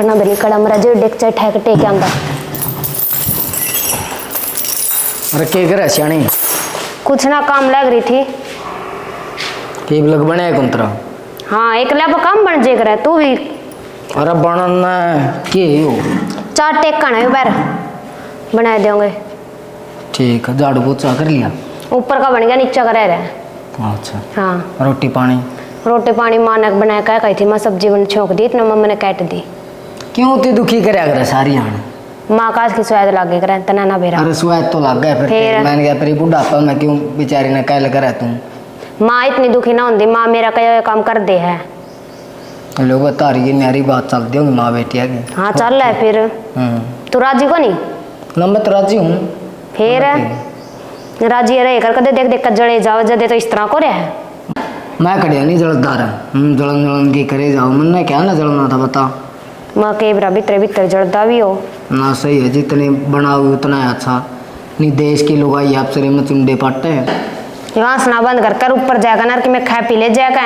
करना भी नहीं कड़ा मरा जो डेक चाहे ठेक टेक आंदा। अरे के करे सियाणी कुछ ना काम लग रही थी। के लग बने कुंतरा। हाँ एक लैब काम बन जे करे तू भी। अरे बनना के हो चार टेक का ना बार बना देंगे। ठीक है झाड़ू पोछा कर लिया। ऊपर का बन गया नीचे का रह रहा है। अच्छा हाँ रोटी पानी माँ ने बनाया क्या कही थी। मैं सब्जी बन छोंक दी इतना मम्मा ने काट दी। क्यों होती दुखी करे करे सारी आन माँ का की स्वाद लागे करे तना ना बेरा। अरे स्वाद तो लग गया फिर मैंने कहा तेरी बुढ़ापा में क्यों बेचारी ने कह लगा तू। माँ इतनी दुखी ना होती। माँ मेरा कई काम कर दे है। लोग तारी न्यारी बात चलती होगी माँ बेटी आगे। हाँ चल है फिर तू राजी को नहीं ना मैं तो राजी हूँ। फिर राजी रहे कर कदे देख देख कर जड़े जाओ जदे तो इस तरह को रहा है। मैं कड़िया नहीं जलदार जलन जलन की करे जाओ मन ने क्या ना जलना था बता। माँ के बरा भीतर भीतर जड़ता भी हो ना सही है जितने बनाओ उतना है अच्छा नहीं देश की लोग आई आप सरे में चुंडे पाटे यहाँ सुना बंद कर कर ऊपर जाएगा ना कि मैं खा पी ले जाएगा।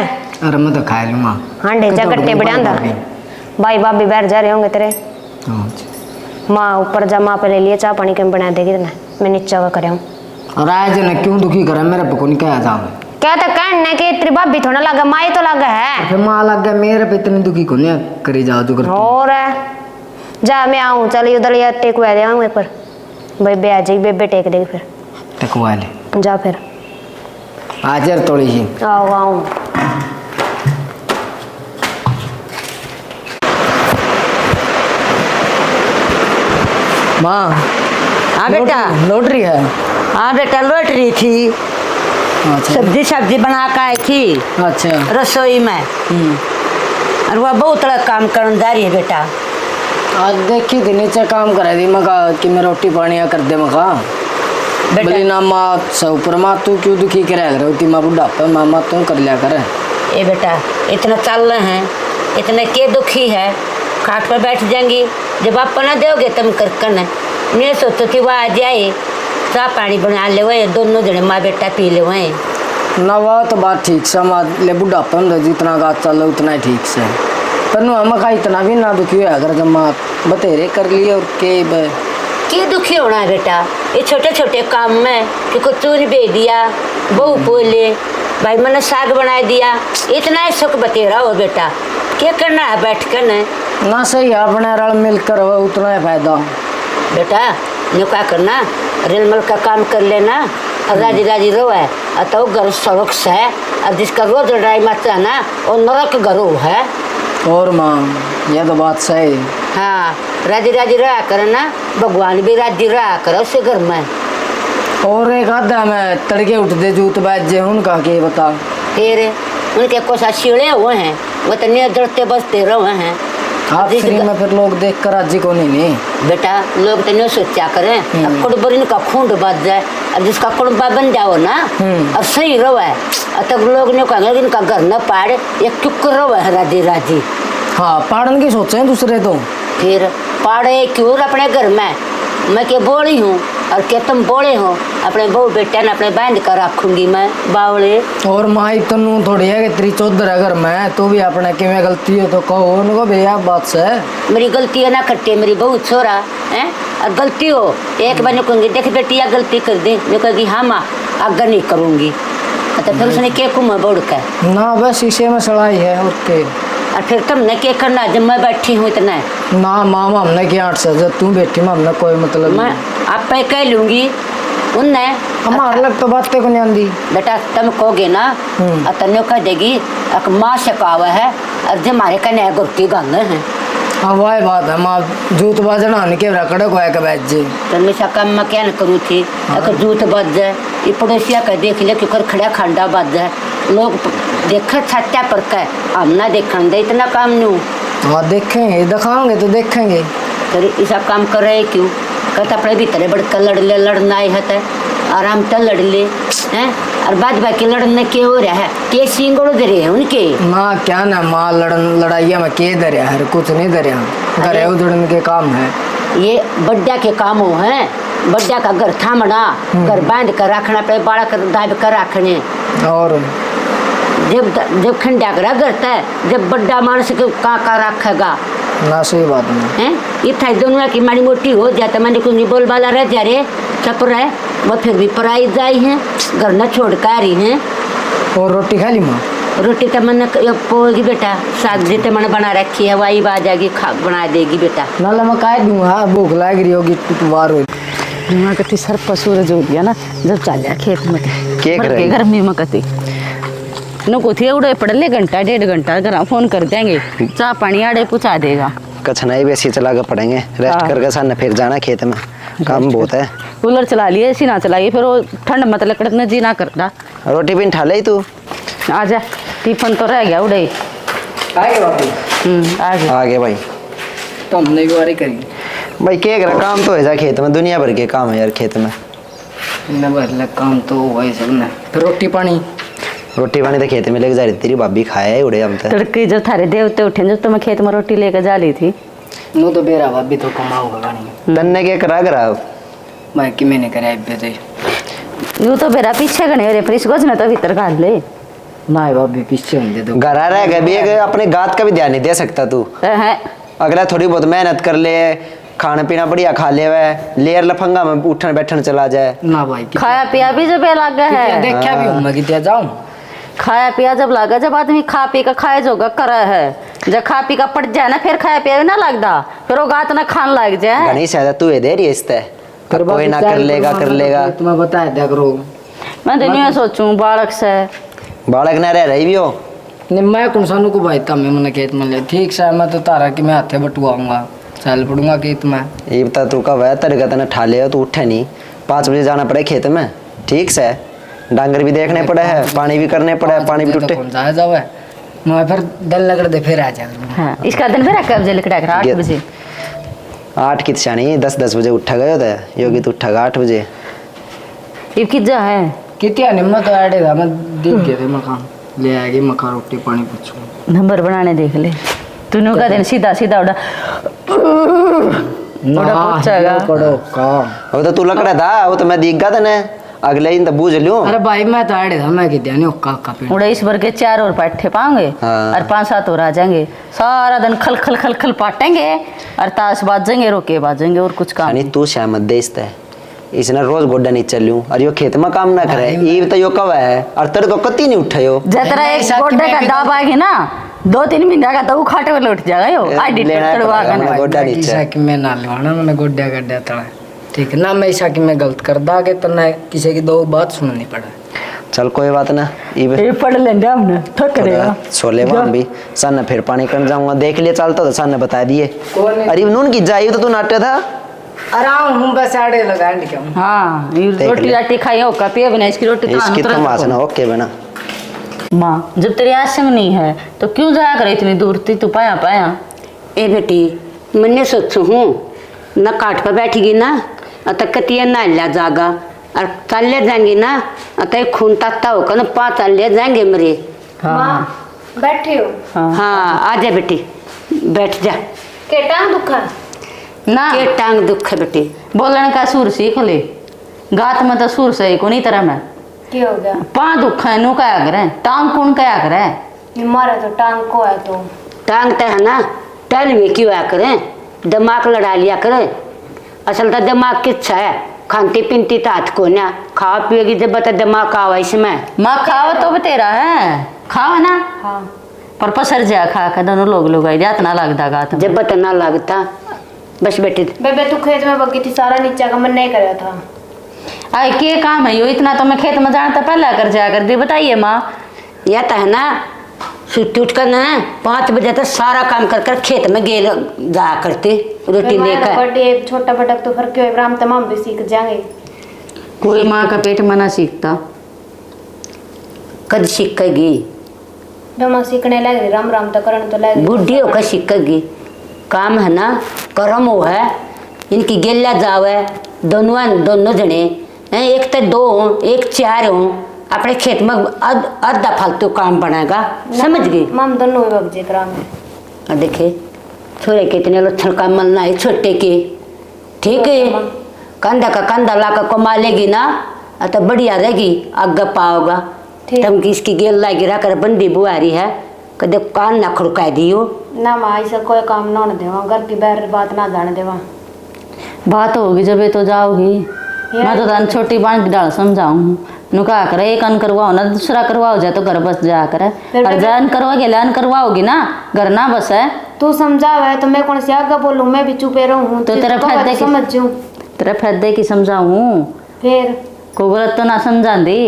अरे मैं तो खा लूँगा। हाँ ढेजा कट्टे बढ़िया भाई बाप भी बैठ जा रहे होंगे तेरे। माँ ऊपर जा माँ पे ले लिए चाह पानी कम बना देगी ना मैं नीचे का करे हूँ। और आए जन क्यों दुखी करे मेरे पे कौन क्या था क्या तो कहने के तेरी भाभी थोड़ा लगा माई तो लगा है। फिर माँ लग गया मेरे पे इतनी दुखी कौन करी जाओ जो करती और जा मैं आऊँ चल उधर या टेकवा दे आऊँ पर भाई बे आ जाएगी बेबे टेक देगी फिर टेकवा ले जा फिर आज यार थोड़ी सी आओ आऊँ। माँ हाँ बेटा लौट रही है। हाँ बेटा लौट रही थी। अच्छा सब्जी बना के आई थी अच्छा रसोई में और वह बहुत बड़ा काम करने जा रही है बेटा। आज देखी थी नीचे काम करा दी मका कि मैं रोटी पानी कर दे मका बोली ना माँ सब पर माँ तू क्यों दुखी करे रहे होती माँ बुढ़ापा माँ तू कर लिया करे। ये बेटा इतना चल रहे हैं इतने के दुखी है खाट पर बैठ जाएंगी जब आप पना दोगे तुम कर मैं सोचो कि वह आ जाए चाह पानी बना ले वही दोनों जने माँ बेटा पी ले वही ना वह तो बात ठीक से माँ ले बुढ़ापा में जितना गात चल उतना ही ठीक से पर नु हम का इतना भी ना दुखी है अगर जब माँ बतेरे कर लिए और के दुखी होना है बेटा ये छोटे छोटे काम में कि को चून भेज दिया बहू बोले भाई मैंने साग बना दिया इतना ही सुख बतेरा हो बेटा क्या करना है बैठ कर ना सही अपने रल मिलकर हो उतना ही फायदा बेटा ने क्या करना रेलमल का काम कर लेना और राजी राजी रो है तो घर सड़क से है और जिसका रोज लड़ाई मचा ना वो नरक घरों है। और माँ यह तो बात सही। हाँ राजी राजी रहा करना भगवान भी राजी रहा करे उससे घर में। और एक आधा में तड़के उठते जूत बाजे उनका के बता फिर उनके कोसा सीढ़े हुए हैं वो तो नहीं जड़ते बसते रहे हैं। आप फ्री में फिर लोग देख कर आज को नहीं बेटा लोग तो नहीं सोचा करें कुड़बर का खूंड बच जाए अब जिसका कुड़बा बन जाओ ना अब सही रहे तब लोग ने कहेंगे इनका घर न पाड़े ये क्यों रहे राजी राजी। हाँ पाड़न की सोचे दूसरे तो फिर पाड़े क्यों अपने घर में मैं क्या बोली हूँ और क्या तुम बोले हो अपने बहू बेटे ने अपने बांध कर रखूंगी मैं बावले। और माई तनु थोड़ी है कि तेरी चौधर अगर मैं तो भी अपने कि मैं गलती हो तो कहो उनको भैया बात से मेरी गलती है ना करते मेरी बहू छोरा है और गलती हो एक बार कहूँगी देख बेटी यह गलती कर दी मैं कहेगी हाँ माँ आगे नहीं करूँगी तो फिर उसने क्या कुम बोड़ कर ना बस शीशे में सड़ाई है ओके और फिर तुमने क्या करना जब मैं बैठी हूँ इतना ना मामा हमने क्या 8 से जब तू बैठी माँ हमने कोई मतलब मैं आप पे कह लूँगी उनने हमारे लग तो बातें को नहीं आंदी बेटा तुम कहोगे ना और तन्ने कह देगी एक माँ से कहावा है और जो हमारे कन्या गुरती गाने हैं। हाँ वही बात है माँ जूत बाजना के रकड़े को है बैठ जे तो मैं काम मैं क्या न करूँ थी अगर जूत बज जाए ये पड़ोसिया का देख ले क्योंकि खड़ा खंडा बज जाए लोग देखे छत्या पर का हम ना देखने दे इतना काम नहीं। हाँ देखेंगे दिखाओगे तो देखेंगे फिर ऐसा काम कर रहे क्यों कहता अपने भीतर बड़का लड़ ले लड़ना है आराम से लड़ ले हैं और बाद बाकी लड़ने के हो रहा है के सिंगड़ दे रहे हैं उनके माँ क्या ना माँ लड़ाइया में के दरिया है कुछ नहीं दरिया घरे उधड़ने के काम है ये बड्डा के काम हो हैं बड्डा का घर थामना घर बांध कर रखना पे बाड़ा कर दाब कर रखने और जब खंडा करा करता है जब बड्डा मानस का रखेगा ना सही बात नहीं हैं ये था दोनों की माड़ी मोटी हो जाता मैंने कुछ नहीं बोल बाला रह जा रे चपर है वो फिर भी पराई जाई हैं घर न छोड़ कर आ रही हैं। और रोटी खा ली माँ? रोटी तो मैंने पोगी बेटा साग जितने मैंने बना रखी है वही आ जाएगी खा बना देगी बेटा। नाला मैं काय दूंगा भूख लग रही होगी बार हो वहाँ कति सर पसूरज हो गया ना जब चल जाए खेत में के गर्मी में कति नको थे उड़े पड़े घंटा 1.5 घंटा घर फोन कर देंगे चाह पानी आड़े पूछा देगा कछनाई वैसे चला कर पड़ेंगे रेस्ट करके सामने फिर जाना खेत में काम बहुत है। कूलर चला लिए ऐसी ना चलाइए फिर वो ठंड मत लकड़ने जी ना करता। रोटी भी ठा ले तू आ जा टिफिन तो रह गया उड़े आगे बापू आगे भाई तो हमने भी बारी करी भाई के कर काम तो है जा खेत में दुनिया भर के काम है यार खेत में इन्हें भर काम तो वही सब ना फिर रोटी पानी तो खेत में लेके जा रही तेरी भाभी खाया है उड़े हम तो तड़के जब थारे देवते उठे जब तो मैं खेत में रोटी लेकर जा रही थी नो तो बेरा भाभी तो कमाऊंगा गानी तन्ने के करा मैं कि मैंने कराया बेटे यूँ तो मेरा पीछे गने रे फ्रिज गोज ना तो भीतर काट ले ना भाभी पीछे होंगे तो घर रह गए भी अपने गात का भी ध्यान नहीं दे सकता तू है अगला थोड़ी बहुत मेहनत कर ले खाना पीना बढ़िया खा ले वह लेयर लफंगा में उठन बैठन चला जाए ना भाई खाया पिया भी जब लगा है देखा भी हूँ मैं कितना जाऊँ खाया पिया जब लगा जब आदमी खा पी का खाए जोगा कर है जब खा पी का पड़ जाए ना फिर खाया पिया भी ना लगता फिर वो गात ना खान लग जाए गणेश है तू ये दे रही है कोई ना कर लेगा तुम्हें बताया दिया करो मैं तो नहीं सोचूं बालक से बालक ना रह रही भी हो नहीं मैं कौन सा को भाई तब मैंने खेत में ले ठीक से मैं तो तारा कि मैं हाथे बटुआऊंगा चल पड़ूंगा खेत में ये बता तू का वह तेरे का ठा ले तो उठे नहीं 5 बजे जाना पड़े खेत में ठीक से डांगर भी देखने पड़े है पानी भी करने पड़े पानी भी टूटे जाए जावे मैं फिर दिन लग दे फिर आ जाऊंगा। हाँ इसका दिन फिर कब बजे लिखड़ा कर 8 बजे 8 की शानी 10 बजे उठा गए थे योगी तो उठा 8 बजे ये कितना है कितना निम्न तो आड़े था मैं देख गया थे मकान ले आएगी मकान रोटी पानी पूछूं नंबर बनाने देख ले तूने का दिन सीधा सीधा उड़ा पूछेगा पड़ो का वो तो तू लकड़ा था वो तो मैं दिख गया था ना अगले दिन तो बूझ लूं अरे भाई मैं तो आड़े था मैं कितना नहीं का पे उड़ा इस भर के 4 और पाठे पाएंगे हाँ। और 5-7 और आ जाएंगे सारा दिन खल खल खल खल पाटेंगे और ताश बाजेंगे रोके बाजेंगे और कुछ काम नहीं तू शामत देस्ता है इसने रोज गोड्डा नहीं चलूं और यो खेत में काम ना करे ये तो यो कब है और तेरे को कति नहीं उठा यो जतरा एक गोड्डे का दाब आएगी ना 2-3 महीना का तो खाटे में उठ जाएगा यो आईडी तड़वा का गोड्डा नीचे कि मैं ना लेवाना मैंने गोड्डा गड्ढा तड़ा ठीक है ना मैं ऐसा कि मैं गलत कर दा के तो ना किसी की 2 बात सुननी पड़ा चल कोई बात ना ये पढ़ लेंगे हमने थक रहेगा छोले हम भी सन फिर पानी कर जाऊंगा देख लिए चलता तो सन बता दिए अरे नून की जाई तो तू नाट्य था आराम हूं बस आड़े लगा के हाँ ये रोटी राटी खाई हो का पिए बिना इसकी रोटी इसकी तो वासना ओके बना माँ जब तेरी आशंग नहीं है तो क्यों जाया करे इतनी दूर थी तू पाया ए बेटी मैंने सोचू हूँ न काट पर बैठेगी ना अत कतिया ना लिया जागा और चल ले जाएंगे ना अत खून ताता होकर ना 5 ले जाएंगे मेरे। हाँ बैठे हो हाँ आ जा बेटी बैठ जा के टांग दुखा ना के टांग दुख है बेटी बोलने का सुर सीख ले गात में तो सुर सही को नहीं तरह में क्या हो गया पा दुख है नु क्या करे टांग कौन क्या करे मारा तो टांग को है तो टांग तो है ना टल में क्यों आ करें दिमाग लड़ा लिया करे असल तो दिमाग किच्छा है खाती पीती तो हाथ को ना खावा पिएगी जब बता दिमाग आवा इसमें माँ खाओ तो भी तेरा है खाओ ना हाँ पर पसर जा खा के दोनों लोग आई जात ना लगता गात जब बता ना लगता बस बेटी बेबे तू खेत में बगी थी सारा नीचे का मन नहीं कराया था आई के काम है यो इतना तो मैं खेत में जाना तो पहले कर जाया कर दे बताइए माँ या तो है ना सुती उठ कर ना 5 बजे तक सारा काम कर कर खेत में गेल जाया करते रोटी लेकर बर्थडे छोटा बटक तो फिर क्यों इब्राहिम तमाम भी सीख जाएंगे कोई माँ का पेट में ना सीखता कद सीखेगी जब मैं सीखने लग रही राम राम तो करने तो लग रही बुढ़ी होकर सीखेगी काम है ना कर्म हो है इनकी गेला जावे दोनों जने हैं एक तो 2 हो एक 4 हो अपने खेत में आधा फालतू काम बनाएगा समझ गई माम दोनों ही बगजे कराम है और देखे छोरे कितने लक्षण का मलना है छोटे के ठीक है कंधा का कंधा ला कर कमा लेगी ना तो बढ़िया रहेगी आगे पाओगा ठीक। तम की इसकी गेल लागी रहा कर बंदी बुआरी है कदे कान ना खड़का दियो। ना माँ ऐसा कोई काम ना देवा, घर की बैर बात ना जाने देवा। बात होगी जब ये तो जाओगी। मैं तो तन छोटी बांध की डाल समझाऊँ नुका करे, एक अन करवाओ ना दूसरा करवाओ जाए तो घर बस जा करे, और जान करवा के लान करवाओगी ना घर ना बस है। तू समझावे तो मैं कौन से आगे बोलूं, मैं भी चुपे रहूं। तो तेरा फायदे की समझूं, तेरा फायदे की समझाऊँ, फिर को गलत तो ना समझा दी,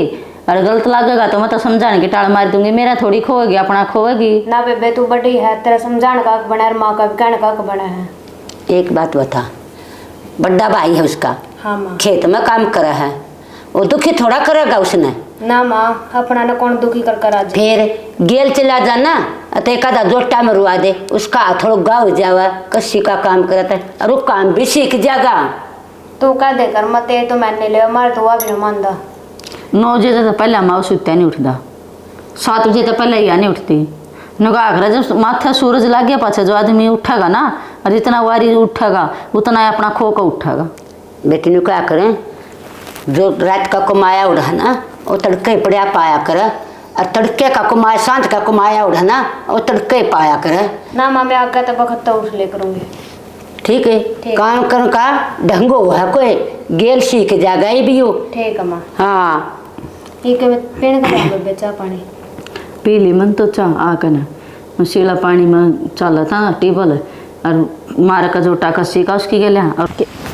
और गलत लगेगा तो मैं तो समझाने की टाल मार दूंगी, मेरा थोड़ी खोएगी अपना खोएगी ना। बेबे तू बड़ी है, तेरा समझाने का हक बना है, माँ का भी कहने का हक बना है। एक बात बता, बड़ा भाई है उसका, हाँ माँ। खेत में काम करा है, वो दुखी थोड़ा करेगा उसने। ना माँ, अपना ना कौन दुखी कर आज। फिर गेल चला जाना तो एक आधा जोटा में रुआ दे, उसका थोड़ा गाँव जावा, कसी का काम करता है और वो काम भी सीख जाएगा। तू कह दे कर मत, तो मैंने ले मार तो भी नहीं मानता। 9 बजे तो पहले माँ सुत्या नहीं उठता, 7 बजे तो पहले ही नहीं उठती। नुका कर जब माथा सूरज लग गया पाछा जो आदमी उठेगा ना, और जितना वारी उठेगा उतना अपना खो का उठेगा। बेटी ने क्या करें, जो रात का कमाया उड़ा ना वो तड़के पड़िया पाया करे, और तड़के का कमाया सांझ का कमाया उड़ा ना वो तड़के पाया करे। ना माँ, मैं आगे तो वक्त तो उठ ले करूँगी। ठीक है, काम कर का ढंगो है, कोई गेल सीख जाएगा ये भी हो। ठीक है माँ। हाँ ठीक है, मैं पीने का बेचा पानी पी ली मन तो चाह आकर ना शीला पानी में चला था ना टेबल, और मारा का जो टाका सीखा उसकी के लिए, और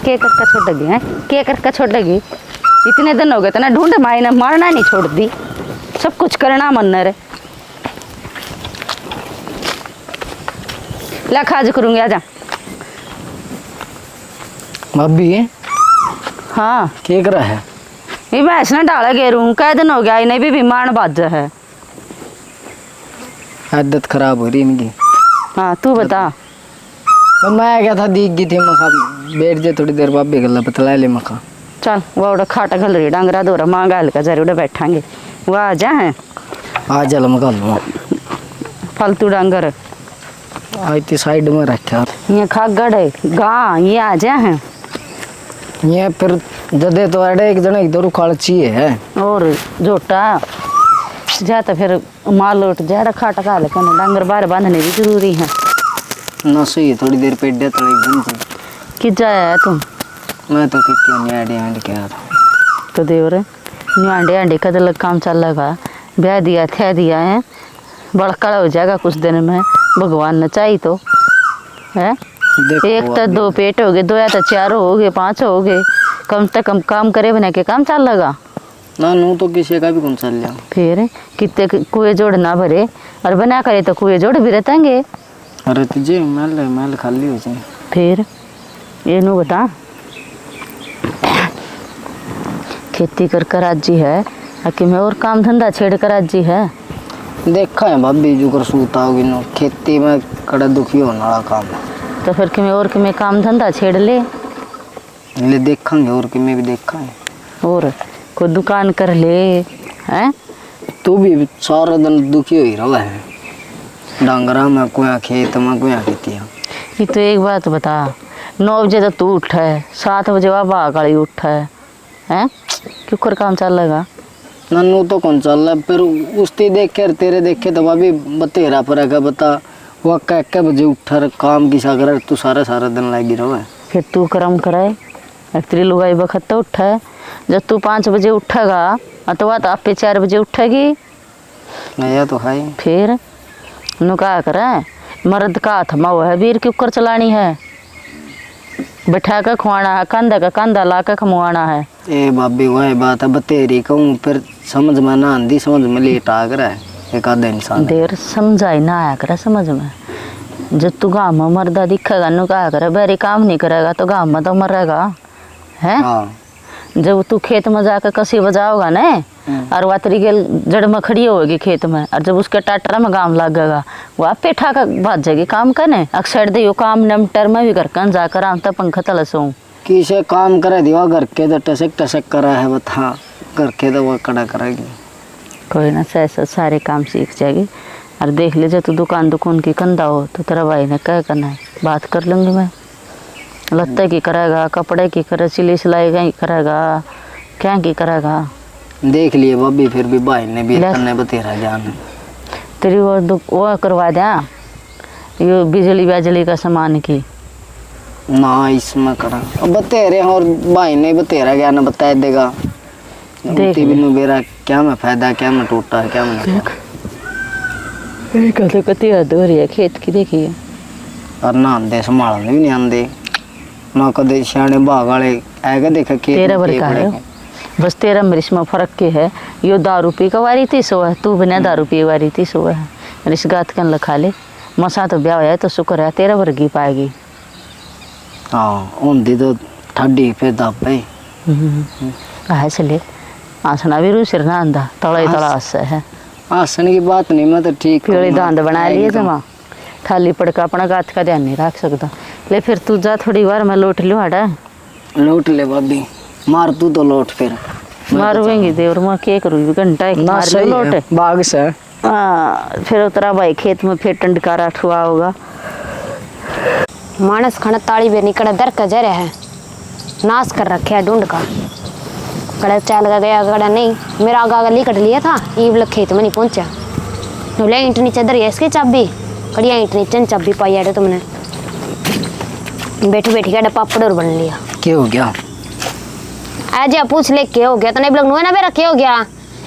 के कर का छोड़ गई है, के कर का छोड़ गई। इतने दिन हो गए तना ढूंढ माई ने मारना नहीं छोड़ दी, सब कुछ करना मन रे। ला खाज करूंगी, आजा। भाभी हाँ क्या कर रहा है? ये भैंस ना डाला गेरू, कई दिन हो गया इन्हें भी बीमार बाज है। आदत खराब हो रही इनकी। हाँ तू बता। और मैं क्या था दिख गई थी, मखा बैठ जाए थोड़ी देर भाभी गला बतला ले मखा। चल वो उड़ा खाटा घल रही डांगरा दोरा माँ गाल का जरूर बैठांगे, वो आ जा है आ चल मखा लो फालतू डांगर आई थी साइड में रखा। ये खागड़ है गा, ये आ जा है ये फिर जदे तो अड़े एक जने इधर उखाड़ चाहिए है, और जोटा जा तो फिर माल उठ जा खाटा खा ले कहना डांगर बाहर बांधने भी जरूरी है ना। सही थोड़ी देर पेट दे तड़े बन जाए कि जाया तुम। मैं तो कितनी न्याड़े आंड के आ रहा तो देवर आंडे आंडे का तो काम चल लगा, ब्याह दिया थे दिया है, बड़का हो जाएगा कुछ दिन में, भगवान ने चाहिए तो है। एक तो 2 पेट हो गए, 2 या तो 4 हो गए, 5 हो गए, कम से कम काम करे बना के काम चल लगा ना। नू तो किसी का भी कौन चल लिया, फिर कितने कुएं जोड़ ना भरे, और बना करे तो कुएं जोड़ भी रहतेंगे। अरे तुझे मैल खाली हो जाए। फिर ये नू बता, खेती कर कर आज जी है कि मैं और काम धंधा छेड़ कर आज जी है। देखा है भाभी जो कर सूता होगी नो, खेती में कड़ा दुखी होने वाला काम है। तो फिर कि मैं और कि मैं काम धंधा छेड़ ले देखेंगे, और कि मैं भी देखा है, और कोई दुकान कर ले हैं। तू भी सारा दिन दुखी हो ही रहा है, डांगरा में कोया खेत में कोया खेती। ये तो एक बात बता, 9 बजे तो तू उठ है, 7 बजे बाबा गाड़ी उठ है हैं, क्यों कर काम चल लगा। नन्नू तो कौन चल रहा है, फिर उसती देख कर तेरे देखे तो भाभी बतेरा पर है बता, वो क्या बजे उठा काम की सागर तू सारा दिन लगी रहा है। फिर तू कर्म कराए, तेरी लुगाई बखत तो उठा है, जब तू 5 बजे उठेगा तो वह तो आप पे 4 बजे उठेगी। नया तो है। फिर नुका करे, मर्द का थमा हुआ है, वीर क्यों कर चलानी है, बैठा कर खुआना है, कंधा ला कर खमवाना है। ए भाभी वही बात है, बतेरी कहूँ फिर समझ में ना आंदी, समझ में लेट आ कर है एक आधा इंसान। देर समझाई ना आया करे समझ में, जब तू गाँव में मर्दा दिखेगा नुका करे, बेरी काम नहीं करेगा तो गाँव में तो मरेगा है। हाँ। जब तू खेत में जाकर कसी बजाओगा ना, और वह तरीके जड़ में खड़ी होगी खेत में, और जब उसके टाटरा में काम लगेगा वह पेठा का भाज जाएगी काम करने, अक्सर दे काम नमटर में भी घर कन जाकर आम तक पंखा तलसों किसे काम करे दिवा घर के तो टसक करा है, बता घर के तो वह कड़ा करेगी। कोई ना ऐसा सारे काम सीख जाएगी। और देख लीजिए तू दुकान की कंधा हो तो तेरा भाई ने क्या करना है, बात कर लूँगी मैं। लत्ते की करेगा, कपड़े की करे, सिलाई सिलाई की करेगा, क्या की करेगा। देख लिए भाभी, फिर भी भाई ने भी करने बतेरा जान। तेरी वो करवा दिया ये बिजली का सामान की। ना इसमें करा अब बतेरे और भाई ने बतेरा क्या ना बता देगा। देख बिनु बेरा क्या में फायदा क्या में टूटा क्या में तो कती हद हो रही है खेत की देखिए। और ना आंदे संभालने भी नहीं आंदे ना कदे सियाने भाग वाले आएगा देखा खेत तेरा बर का है बस तेरा मेरे इसमें फर्क के है यो दारू पी का वारी थी सो है तू बिना दारू पी वारी थी सो है रिस गात कन लखा ले मसा तो ब्याह है तो शुक्र है तेरा वर्गी पाएगी। हाँ उनदी तो ठंडी पे दापे कहा चले आसना भी रू सिर ना आंदा तड़ा ही तड़ा आस है आसन की बात नहीं मैं तो ठीक पीले दांत बना लिए जमा खाली पड़का अपना गात का ध्यान नहीं रख सकता ले फिर तू जा थोड़ी बार मैं लौट लूँ हटा लौट ले भाभी मार तू तो लौट फिर मारूंगी देवर मैं क्या करूँ घंटा एक मार ले लौट बाग से हाँ फिर उतरा भाई खेत में फिर टंडकारा ठुआ होगा। मानस खड़ा ताली बेर निकड़ा दर का जरे है नाश कर रखे है ढूंढ का कड़ा चाल का गया कड़ा नहीं मेरा आगा आगा लिकट लिया था ईब लग खेत में नहीं पहुंचा नूले ईंट नीचे दर इसकी चाबी कड़िया ईंट नीचे चाबी पाई है तुमने बैठी बैठी का पापड़ और बन लिया। क्या हो गया आज पूछ ले क्या हो गया तो नहीं लोग नुए ना मेरा क्या हो गया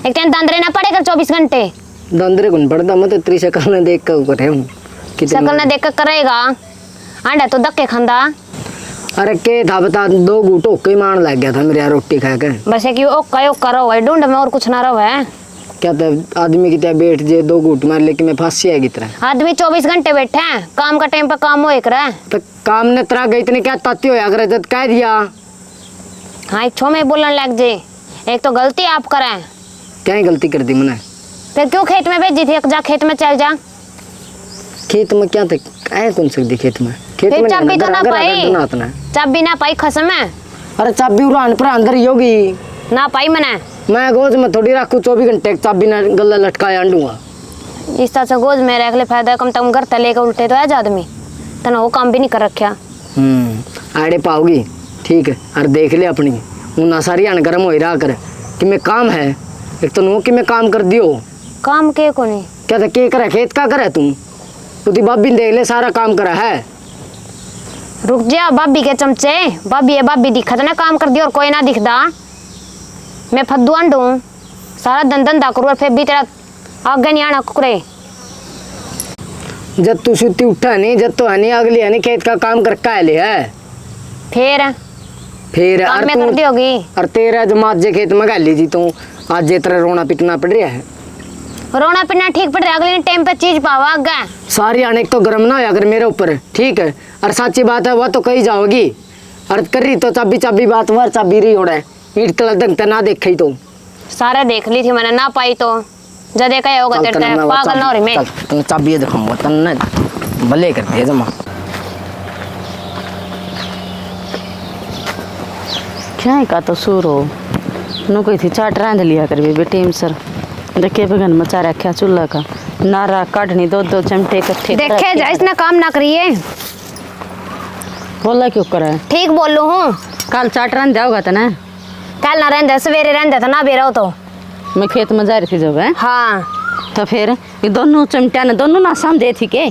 एक टाइम दांदरे ना पड़े कर 24 घंटे दंदरे कौन पड़ता मैं तो तेरी शक्ल ने देख कर करे हूं शक्ल ने देख कर करेगा आंडा तो धक्के खांदा। अरे के था बता 2 घूंट ओके मान लग गया था मेरे यहाँ रोटी खा के बस एक ओका रहो है ढूंढ में और कुछ ना रहो है क्या था आदमी की तरह बैठ जे 2 घूंट मार लेके मैं फांसी आएगी तरह आदमी 24 घंटे बैठे हैं काम का टाइम पे काम हो एक रहा तो काम ने तरह गई इतने क्या ताती होया करे जब कह दिया हाँ एक छो में बोलने लग जे एक तो गलती आप करें क्या ही गलती कर दी मैंने फिर क्यों खेत में भेजी थी जा खेत में चल जा खेत में क्या था आए कौन सकती खेत में खेत फिर में चाबी तो ना पाई चाबी ना पाई खसम है अरे चाबी उड़ान पर अंदर ही होगी ना पाई मैंने मैं गोद में थोड़ी रखू 24 घंटे चाबी ना गला लटकाया अंडूंगा इस तरह से गोद में रख ले फायदा कम तम घर तले के उल्टे तो है आदमी तना वो काम भी नहीं कर रखा। आड़े पाओगी ठीक है और देख ले अपनी उन्ना सारी अन गर्म हो रहा कर कि मैं काम है एक तो नो कि मैं काम कर दियो काम के को नहीं क्या था के करे खेत का करे तुम तुझी भाभी देख ले सारा काम करा है। रुक जा भाभी के चमचे भाभी है भाभी दिखत ना काम कर दी और कोई ना दिखदा मैं फद्दू अंडू सारा धंधा करूँ और फिर भी तेरा आगे नहीं आना कुकरे जब तू सुती उठा नहीं जब तो हनी अगली हनी खेत का काम करके आए ले है फिर काम में कर दी होगी और तेरा जमात जे खेत में गाली जी तू आज जे तरह रोना पिटना पड़ रहा है रोना पिटना ठीक पड़ रहा है अगले टाइम पे चीज पावा आगे सारी आने तो गर्म ना हो अगर मेरे ऊपर ठीक है और सच्ची बात है वह तो कही जाओगी और कर रही तो चाबी बात वह चाबी रही होड़ा है ईट कल दंगता ना देखे तो सारे देख ली थी मैंने ना पाई तो जब देखा होगा तेरे पागल ना हो रही मैं तने चाबी दिखाऊंगा तने भले कर दे जमा क्या का तो सूर हो नो कोई थी चाट रांध लिया कर बेटे सर देखे बगन मचा रखा चूल्हा का नारा काटनी 2 चमटे इकट्ठे देखे जा इसने काम ना करिए बोला क्यों करा है ठीक बोलू हूँ कल चाट रांध जाओगा तो ना कल ना रहने सवेरे रहने था ना बेरा हो तो मैं खेत में जा रही थी जब है हाँ तो फिर ये दोनों चमटा ने दोनों ना साम दे थी के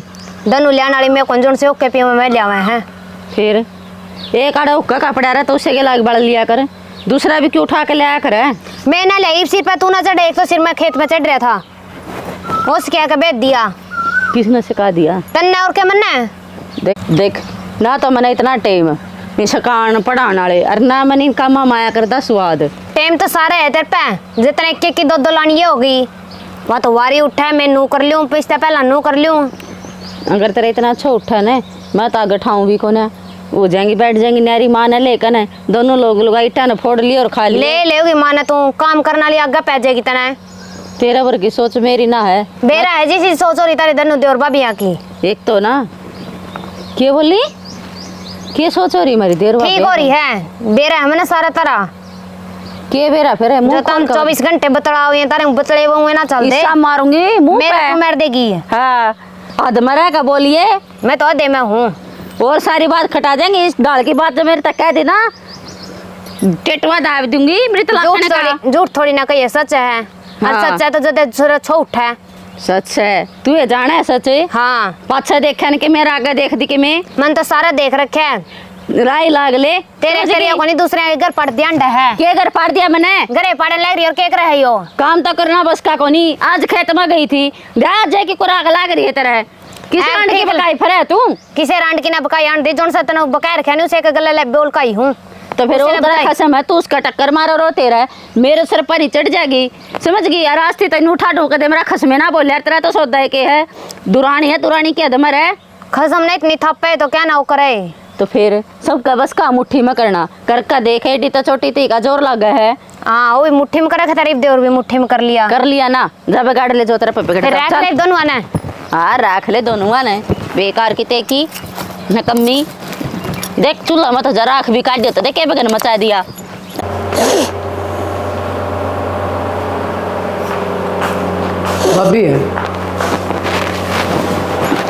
दोनों लिया नाली में कौन से ओके पियो में लिया हुआ है फिर एक आड़ा उक्का कपड़ा रहा तो उसे के लाग बड़ लिया कर दूसरा भी क्यों उठा के लाया कर मैं ना ले सिर पे तू ना चढ़े एक तो सिर में खेत में चढ़ रहा था उस क्या बेच दिया किसने सिखा दिया तन्ने और क्या मन्ने देख ना तो मैंने इतना टाइम सकान पढ़ाने वाले और ना मैंने कामा माया करता स्वाद टाइम तो सारे है तेरे पे जितने एक 2 लानी होगी वह तो वारी उठा है मैं नू कर लूँ पिछले पहला नू कर लूँ अगर तेरा इतना अच्छा उठा ना मैं तो आगे ठाऊँ भी को ना वो जाएंगी बैठ जाएंगी नारी माँ ने लेकर न दोनों लोग ईटा ने फोड़ लिया और खा लिया ले माँ ने तू काम करने वाली आगे पै जाएगी तना तेरा वर्ग की सोच मेरी ना है बेरा है जैसी सोच हो रही तारी दोनों देवर भाभी यहाँ की एक तो ना क्या बोली क्या सोच हो रही मेरी देर ठीक हो रही है बेरा है मैंने सारा तरह के बेरा फिर है मुंह 24 घंटे बतड़ा हुए तारे बतड़े हुए ना चल दे मारूंगी मुंह मेरे को मार देगी हाँ हद मरा का बोलिए मैं तो अधे में हूँ और सारी बात खटा देंगे इस दाल की बात जो मेरे तक कह देना टेटवा दाब दूंगी मेरी तलाक झूठ थोड़ी ना कहिए सच है और सच है तो जो छो उठा है सच है तू ये जाना है सच है हाँ पाछा देखा कि मेरा आगे देख दी कि मैं मन तो सारा देख रखे है। राय लाग ले तेरे तेरे को नहीं दूसरे के घर पड़ दिया है। के घर पाड़ दिया मैंने घरे पड़ने लग रही और के कर रही हो। काम तो करना बस का कोनी आज खेत में गई थी आज जाके कुराग लाग रही है तेरा किस ऐ, आंट की ठीक है। बकाई फरे तू किसे रांड की ना बकाई आंटी जोन सा तने बकाई रखे ने उसे के गले ले बोल काई हूं। तो फिर उसने वो तेरा बताई। खसम है तू उसका टक्कर मारो रो तेरा मेरे सर पर ही चढ़ जाएगी समझ गई यार आज तेन उठा ढोक दे मेरा खसमे ना बोल यार तेरा तो सौदा है के है दुरानी है दुरानी के अदमर है खसम ने इतनी थप्पे तो क्या ना वो करे। तो फिर सबका बस का मुट्ठी में करना कर का देखे एडी तो छोटी थी का जोर लगा है हाँ वो भी मुट्ठी में करे थे तारीफ दे और भी मुट्ठी में कर लिया ना जब गाड़ ले जो तेरा पे फिर रख ले दोनों ने। हाँ रख ले दोनों ने बेकार की ते की नकम्मी देख चूल्हा मत जरा आँख भी काट देता देख बगन मचा दिया भाभी है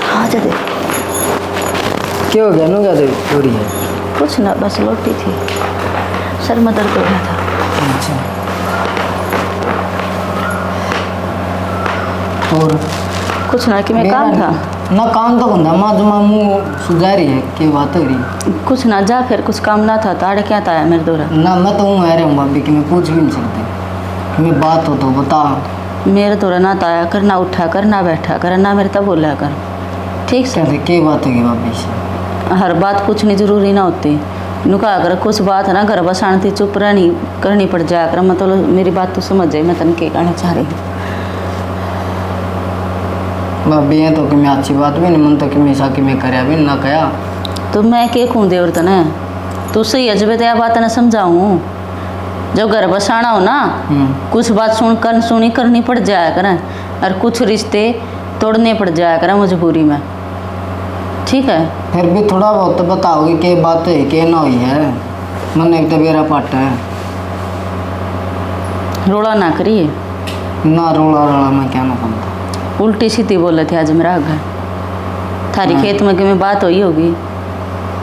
हाँ दे क्या हो गया नो क्या हो रही है? कुछ ना बस लौटी थी सर में दर्द हो गया था अच्छा और कुछ ना कि मैं काम था ना काम तो बंदा माँ जो मामू सुझा रही है कि बात हो रही कुछ ना जा फिर कुछ काम ना था ताड़ क्या था मेरे दौरा ना मैं तो हूँ रहा हूँ भाभी कि मैं पूछ भी नहीं सकती कि मैं बात हो तो बता। मेरे दौरा ना ताया कर ना उठा कर ना बैठा कर ना मेरे तब बोला कर ठीक से कैसे क्या बात होगी भाभी से? हर बात कुछ नहीं जरूरी ना होती नुका अगर कुछ बात है ना घर बस शांति चुप रहनी करनी पड़ जाया कर मतलब मेरी बात तो समझ जाए मैं तन के कहना चाह रही हूँ भाभी है तो कि मैं अच्छी बात भी नहीं मन तो कि मैं ऐसा कि मैं कराया भी ना कया तो मैं के खूँ देवर तने तू सही अजबे तो बात न समझाऊँ जब घर बसाना हो ना कुछ बात सुनी करनी पड़ जाया करें और कुछ रिश्ते तोड़ने पड़ जाया करें मजबूरी में ठीक है फिर भी थोड़ा बहुत तो बताओगे कि बात है कि ना हुई है मन एक तो मेरा पाट है रोड़ा ना करिए ना रोला रोला मैं क्या ना करता उल्टी सीधी बोले थे आज मेरा घर थारी खेत में कि में बात हुई होगी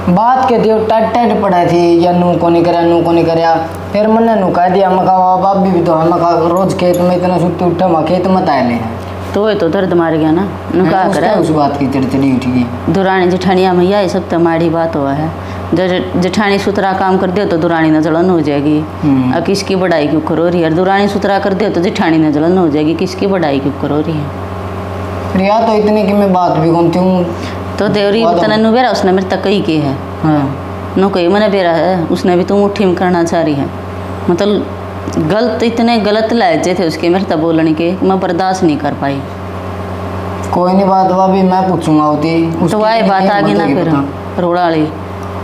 बात के दियो टट टट पड़ा थी या नू को नहीं करया नू को नहीं करया फिर मैंने नू कह दिया मैं कहा बाप भी तो है मैं कहा रोज खेत में इतना सुट्टी उठा मैं खेत में ताय ले तो ये तो दर्द मार गया ना नुका करे उस बात की चिड़चिड़ी उठ गई दुरानी जेठानिया मैया ये सब तो माड़ी बात हुआ है जब जेठानी सुतरा काम कर दियो तो दुरानी न जलन हो जाएगी और किसकी बढ़ाई क्यों करो रही है दुरानी सुतरा कर दियो तो जेठानी न जलन हो जाएगी किसकी बढ़ाई क्यों करो रही है रिया तो इतनी कि मैं बात भी कौन हूँ तो देवरी तने नु बेरा उसने मेरे तक कही की है हाँ नो कही मैंने बेरा है उसने भी तुम मुट्ठी में करना चाह रही है मतलब गलत इतने गलत लहजे थे उसके मेरे तक बोलने के मैं बर्दाश्त नहीं कर पाई कोई नहीं बात हुआ भी मैं पूछूंगा होती तो वही बात आ गई ना फिर रोड़ा वाली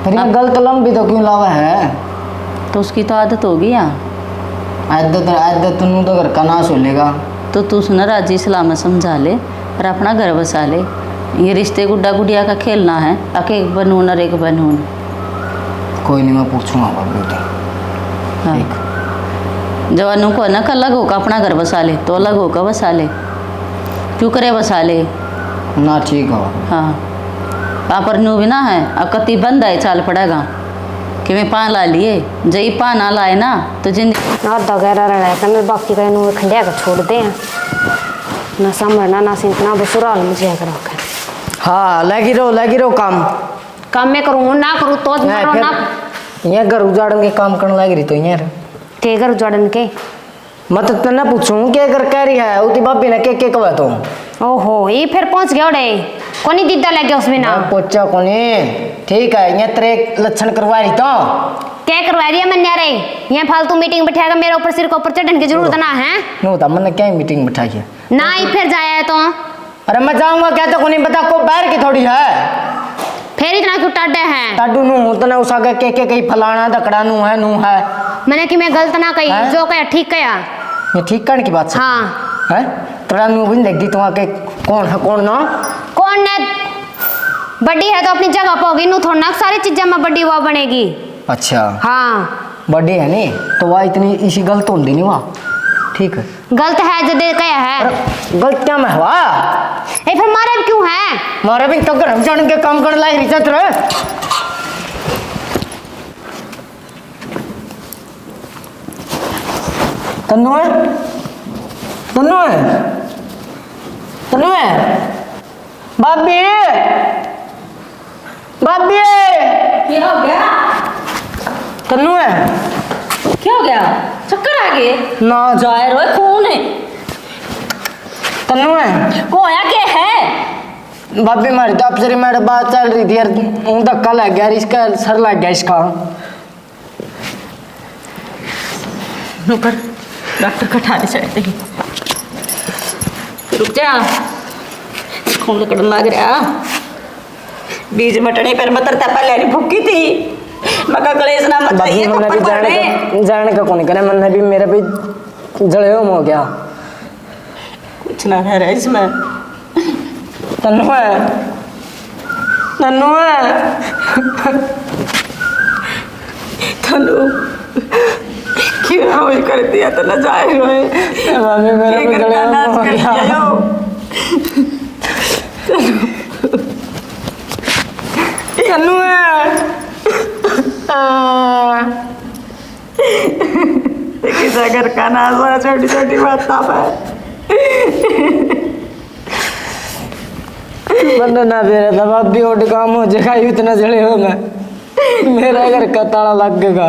फिर ये गलत लंबी तो क्यों लावा है तो उसकी तो आदत होगी यार आदत नू तो घर का नाश हो लेगा तो तू सुना राजी सलामत समझा ले और अपना घर बसा ले ये रिश्ते गुड्डा गुड़िया का खेलना है अके एक बनून और एक बनून कोई नहीं मैं पूछूंगा भाभी से हाँ जवानों को ना अलग होकर अपना घर बसा ले तो अलग होकर बसा ले क्यों करे बसा ले ना ठीक हो हाँ पापर नू भी ना है अकती बंद है चाल पड़ेगा कि मैं पान ला लिए जई पान ना लाए ना तो जिन आधा गहरा रहा करने बाकी का इन्होंने खंडिया कर छोड़ दे ना संभलना ना सिंतना बसुराल मुझे कर रखा है। हाँ लगी रहो काम मैं करूँ ना करूँ तो ना यहाँ घर उजाड़न के काम करने लग रही तो यहाँ के घर उजाड़न के मैं तो तेना पूछूं क्या कर कह रही है उती बापी ने के कहा तो ओहो ये फिर पहुंच गया उड़े कोनी दीदा लग गया उसमें ना पोचा कोनी ठीक है यहाँ तेरे लक्षण करवा रही तो क्या करवा रही है मन यारे यहाँ फालतू मीटिंग बिठाएगा मेरे ऊपर सिर के ऊपर चढ़ने की जरूरत ना है नो था मैंने क्या मीटिंग बिठाई है ना ही फिर जाया है तो अरे मैं जाऊंगा क्या तो कोनी बता को बैर की थोड़ी है फिर इतना क्यों टाडे हैं टाडू नू उतना उस आगे के कहीं फलाना दकड़ा नू है मैंने कि मैं गलत ना कही जो कहा ठीक कहा ये ठीक करने की बात से हाँ है तेरा नू भी लगी तुम आके कौन है कौन ना कौन ने बड़ी है तो अपनी जगह पर होगी नू थोड़ा सारी चीजें में बड़ी हुआ बनेगी अच्छा हाँ बर्थडे है नहीं तो वह इतनी इसी गलत होती नहीं वहाँ ठीक है गलत है जो दे कया है गलत क्या में हुआ ए फिर मारे भी क्यों है मारे भी तो घर जान के काम करने लायक रिचत रे तन्नो है तनु है भाभी भाभी क्या हो गया? तनु है क्या हो गया? चक्कर आ गए? ना जाहिर हो कौन है? तनु है कोया के है? भाभी हमारी तो अफसरी मेरे बात चल रही थी यार, धक्का लग गया, इसका सर लग गया इसका। ऊपर डॉक्टर कठाने चढ़ते हैं। रुक जा, खून निकलने लग रहा। बीज मटने पर मतरता पहले नहीं भूखी थी। मका कलेश ना मत भाभी ये मैंने भी जाने का कौन करे, मैंने भी मेरा भी जड़े हो गया। कुछ ना रह रहा है इसमें। तनु है तनु है तनु क्यों वही कर दिया तो ना जाए रोए। भाभी मेरा भी जड़े हो गया। तनु है किसा घर का नाजा छोटी छोटी बात है। बंदा ना दे रहा था भाभी, और काम हो जाएगा इतना जड़े हो मैं, मेरा घर का ताला लग गया।